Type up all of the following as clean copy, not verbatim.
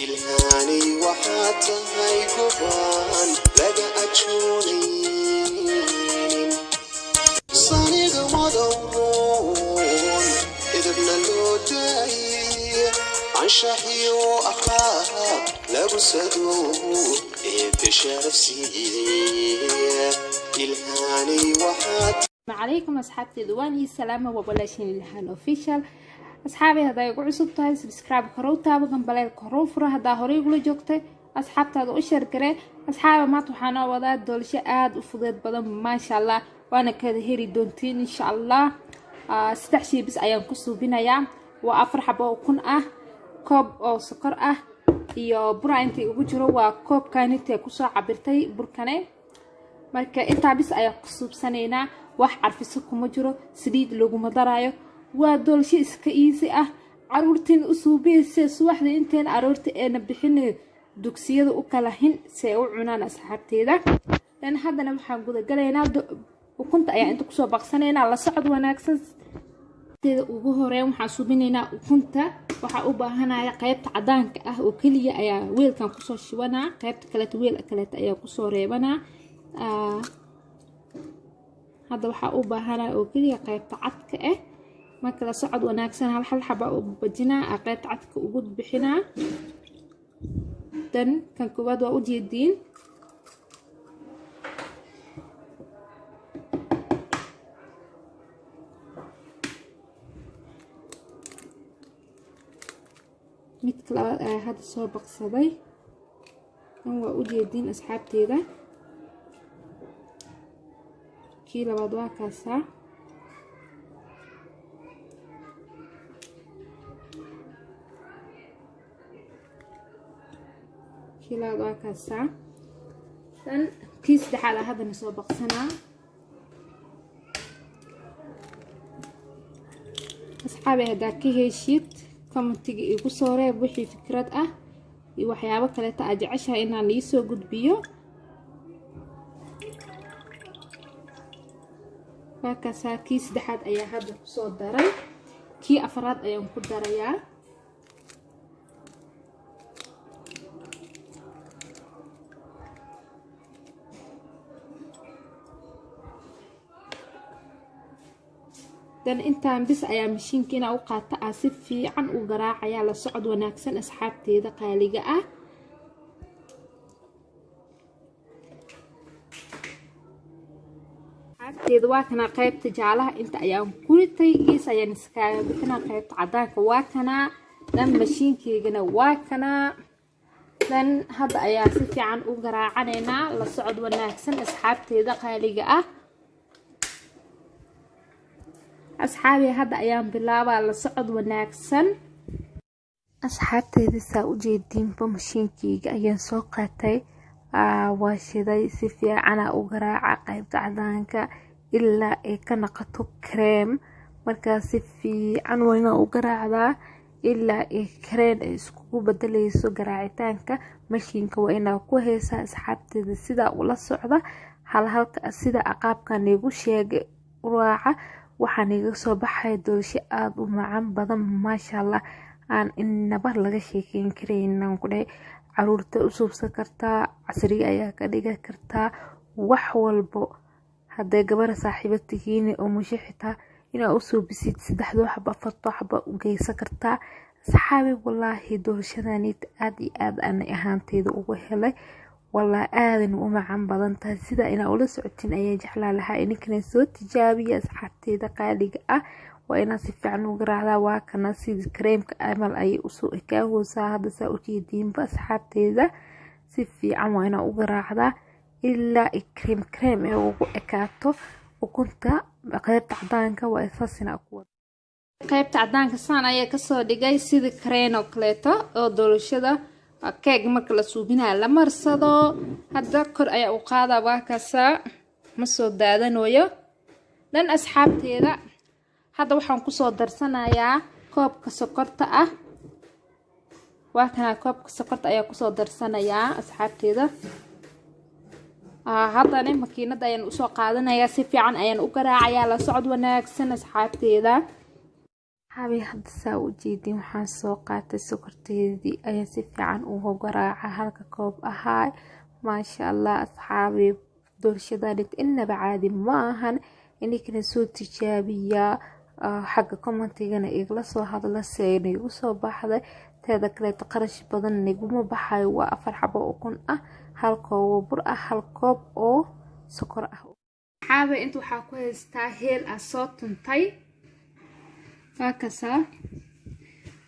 ilhaanay waxaad tahay gobaan laga ajoonayn saniga madowroon idibna loo daayay anshaxiyo akhlaaq lagu sadoobo eebbe sharaf siiyey ilhaanay waxaad عليكم أصحابتي دواني السلامة وبلاشين الهان أوفيشال أصحابي هذا يقول عصب تاي سبسكرايب كرو تابو جنبالي كرو فرا هذا هوري يقول جوكتي أصحابتي هذا أشير كره أصحابي ما توحنا وضع دولشة آد وفضيت بدن ما شاء الله وأنا كده هيري دونتين إن شاء الله استحشي بس أيام كسو بنايا وأفرح بوكون كوب أو سكر iyo bura intii ugu jiro waa koob kaanitee ku soo cabirtay burkane marka inta bis ayaa ku suubsaneynaa wax carfiso kuma jiro saliid lagu madarayo waa doolsho iska easy ah caruurtiin u suubeysay subaxda inteen caruurta ee bixinay dugsiyada u kala hin si ay u cunaan asxaabteeda dan haddana waxaan guda galeynaa ukunta ayaa inta ku soo baqsaneynaa la socod wanaagsan teeda ugu horeyn waxaan suubinaynaa ukunta waxa u baahanaya qaybta cadaanka ah oo kaliya ayaa weelkan ku soo shibanaa qaybta kale weel kale ayaa ku soo reebanaa هذا waxa u baahanaa oo kaliya qaybta cadka ah marka la socod wanaagsan hal xaba oo bajinaa qaybta cadka ugu bixinaa dan kan koowaad waa u jeedin mid kale hada soo baqsaday waa u jeedin asxaabteeda kii labaad waa kaasa kii labaad waa kaasa dan kii saddexaad hadana soo baqsanaa asxaabi hadaa ka heshid commentiga igu soo reeb wixii fikrad ah iyo waxyaabo kale ta aad jeceshahay inaan ii soo gudbiyo وكاسا كيس دحد أيا هذا كسر داري كي أفراد أيام كداريا dan intaan bis ayaa mashiinkiina u qaata si fiican u garaacaya la socod wanaagsan asxaabteeda qaaliga ah teed waa kana qaybta jaalaha inta ayaan kuritay gees ayaan iskaaga bixinaa qaybta cadaanka waa kana dan mashiinkeygana waa kana dan hadda ayaa si fiican u garaacaneynaa la socod wanaagsan asxaabteeda qaaliga ah asxaabi hadda ayaan bilaabaa la socod wanaagsan asxaabteeda saa u jeedinba mashiinkeyga ayaan soo qaatay waa shiday si fiican u garaaca qaybta cadaanka ilaa ay ka noqoto cream marka si fiican wayna u garaacdaa ilaa ay cream ay isku bedelayso garaacitaanka mashiinka waa inaa ku heesaa asxaabteeda sida ula socda halka sida aqaabkan igu sheegay raaca waxaan iga soo baxay doolsho aad u macaan badan maasha Allah aan inaba laga sheekeyn kareynan ku dhahay caruurta u suubsan kartaa casriga ayaa ka dhigan kartaa wax walbo haday gabar saaxiibad tihiin oo mushixita ina u suubisid saddexdo xaba afarto xaba u geysan kartaa saxaabi wallahi doolshadani aad iyo aad aan ahaanteeda ugu helay wallahi aadan u macaan badan tahay sida ina ula socotin ayaa jeclaa lahaa inkana soo tijaabiya asxaabteeda qaaliga ah waa ina si fiican u garaacdaa waa kana sida creamka amal ay u soo ekaahosa hada saa u jeedinba asxaabteeda si fiican waa ina u garaacdaa ilaa cream ee ugu ekaato ukunta qaybta cadaanka waa isaasina ku wada qaybta cadaanka saan ayaa ka soo dhigay sida cream oo kaleeto oo doolshada keeg marka la suubinaa la marsado hadda kor ayaa u qaada waa kaasa ma soo daadanayo dan asxaabteeda hadda waxaan ku soo darsanayaa koobka sokorta ah waa kana koobka sokorta ayaa ku soo darsanayaa asxaabteeda haddana makiinada ayaan u soo qaadanayaa si fiican ayaan u garaacayaa la socod wanaagsan asxaabteeda حابي هاد ساو جيدين waxaan soo qaatay sokorteedii ayaan si fiican ugu garaaca halka koob ahaa maasha Allah asxaabi doorshadaan inaba caadi ma ahan inikana soo tijaabiya xagga commentigana igla soo hadla seenay u soo baxday teeda kale qarash badan niguma baxay waa 4 xabo oo kun ah hal koob bur ah hal koob oo sokor ah xaabi inta waxa ku haystaa heel soo tuntay فاكسا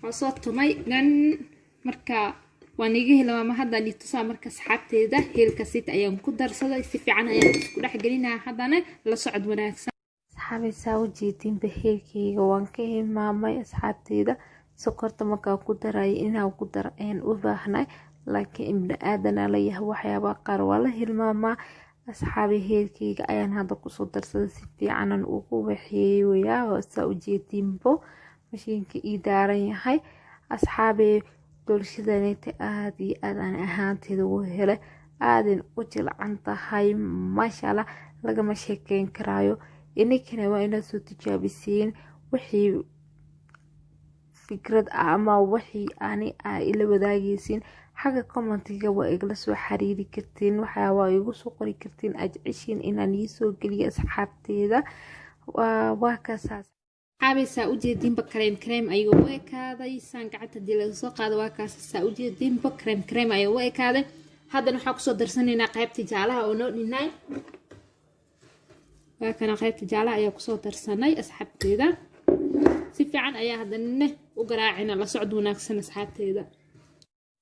وصوت مي لن مركا وانيجي لما ما هذا اللي تصا مركز حتى ده هي الكاسيت أيام كدر صدا يستفي عنها يعني كل واحد جرينا حضنا لا صعد وناكسا أصحابي ساو جيتين بهيكي وانكي ماما أصحابتي ده سكرت مكا كدر أي إنها وكدر أين وباهنا لكن ابن آدم عليه وحيا بقر ولا الماما أصحابي هيكي أيان هذا قصو درسة سفي عنا وحيي ويا وساو جيتين بو مشينك إدارين هاي أصحابي دولشدانيت آدي آدان أهانتي دوهيلة آدين وجل عنتا هاي ما شاء الله لغا شيكين كرايو إني كنا وإنا سو تجابسين وحي فكرة أما وحي آني إلا وداقيسين حاجة كومنتيجا وإغلا سو حريري كرتين وحيا وايغو سو قري كرتين أجعشين إنان يسو قلي أصحابتي دا وواكاساس حابي ساوجيدين بكريم أيو ويكادي سان قعدت دي سو قاد واكاس ساوجيدين بكريم أيو ويكادي هذا نحو كسو درسانينا قيبتي جالها أو نونيناي وكان قيبتي جالها أيو كسو درساناي أصحابتي دا سيفي عن أيا هذا ننه وقراعنا لسعد وناكسن أصحابتي دا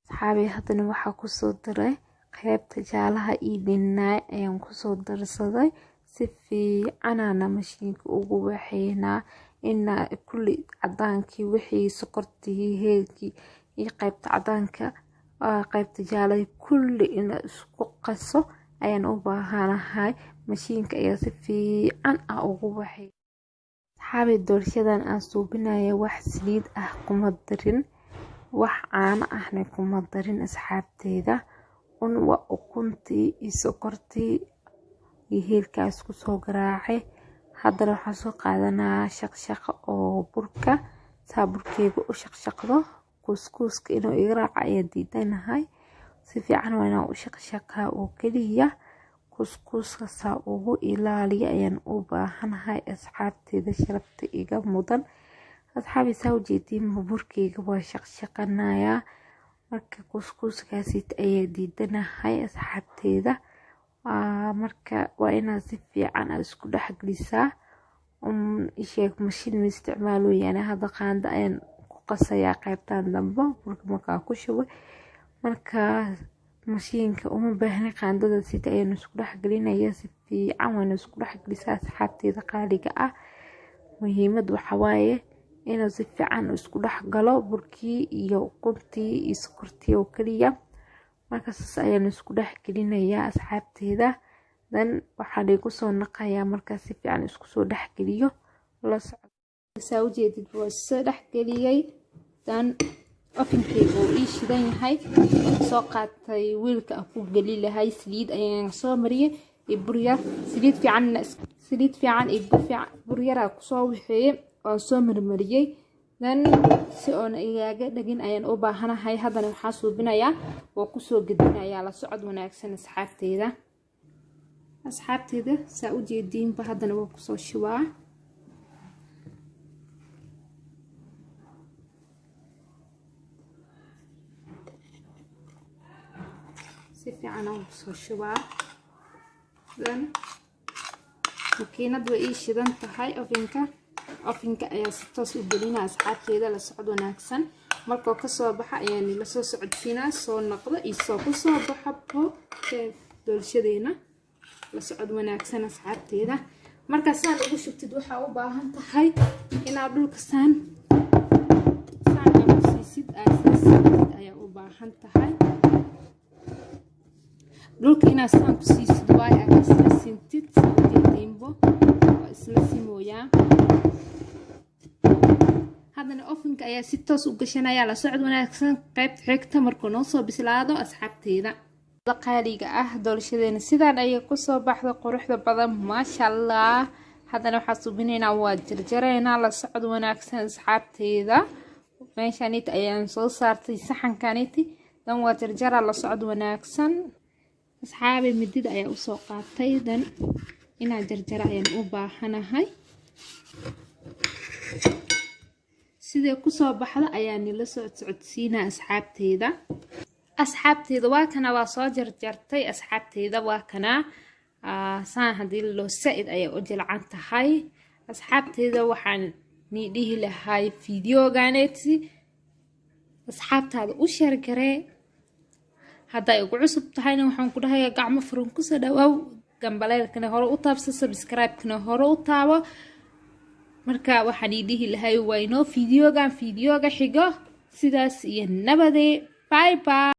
أصحابي هذا waxaa ku soo diray qaybta jaalaha iibinay ayaan ku soo darsaday si fiican ana mashiinka ugu waxeynaa in kulli cadaankii wixii sokortii heelkii iyo qaybta cadaanka qaybta jaalaha kulli in isku qaso ayaan u baahanahay mashiinka ayaa si fiican ugu waxay أصحابي doorshadan aan suubinaya wax saliid ah kuma darin wax caano ahna kuma darin asxaabteeda un waa ukuntii iyo sokortii iyo heelkaas ku soo garaacay haddana waxaan soo qaadanaa shaqshaqo oo burka saa burkeega u shaqshaqdo kuskuuska inuu iga raaco ayaa diidanahay si fiican waa inaan u shaqshaqaa oo keliya kuskuuska saa ugu ilaaliya ayaan u baahanahay asxaabteeda sharafta iga mudan أصحابي ساو جيتين مبوركي قبوا شقشقنايا مركا كوسكوس كاسيت أي ديدنا هاي أصحابتي ذا مركا وإنا زفي عن أسكو حق لسا إشيك مشين مستعمالو يعني هذا قاند أين قصيا قيبتان دنبا مركا مكا كوشوي مركا مشينك بهني قاندة سيت أي نسكو حق لنا يسفي عن نسكو حق لسا أصحابتي ذا قاليقا مهمة وحوايه inuu si fiican isku dhex galo burkii iyo ukuntii iyo sokortii oo kaliya markaas ayaan isku dhex gelinayaa asxaabteeda dan waxaan igu soo naqayaa markaas si fiican isku soo dhex geliyo la socdo sawjeedid waa soo dhex geliyay dan ofinkeyga uu ii shidan yahay soo qaatay wiilka ku gali lahay saliid ayaan soo mariyay buryar saliid fiican buryar ku soo wixii oo soo marmariyay dan si oo igaaga dhagin ayaan u baahanahay hadana waxa suubinayaa oo ku soo gadinayaa la socod wanaagsan asxaabteeda saa u jeedin ba hadana waa ku soo shubaa si fiican oo soo shubaa dan makiinadu way shidan tahay ofinka ayaa si toos u gelinaa asxaabteeda la socod wanaagsan markoo ka soo baxa ayaan la soo socodsiinaa soo noqdo isoo ku soo baxo doolshadeena la socod wanaagsan asxaabteeda marka saan ugu shubtid waxa u baahan tahay inaad dhulka saan ama siisid ayaa u baahan tahay dhulka inaad saan ku siisid waay aad isla sintid diimbo isla simooyaa hadana ofinka ayaa si toos u gashanaya la socod wanaagsan qaybta xigta markuu noo soo bislaado asxaabteeda qaaliga ah doolshadeena sidaan ayay ku soo baxdo quruxda badan maasha Allah haddana waxaa subinaynaa waa jarjaraynaa la socod wanaagsan asxaabteeda meeshanit ayaan soo saartay saxankaniti dan waa jarjara la socod wanaagsan asxaabi midida ayaa usoo qaatay dan inaan jarjara ayaan u baahanahay sidee kusoo baxda ayaan nila socodsiinaa asxaabteeda waa kana waa soo jarjartay asxaabteeda waa kana saan haddii loo saaid ayay u jilcan tahay asxaabteeda waxaan dhihi lahay fideoganeeti asxaabtaada u sheergaree hadday ugu cusub tahayna waxaan ku dhahayaa gacmo furan ku soo dhawaaw gambaleelkana hore u taabso subscribe-kana hore u taabo marka waxaan dhihi lahay waa inoo fideoga xigo sidaas iyo nabadee bye bye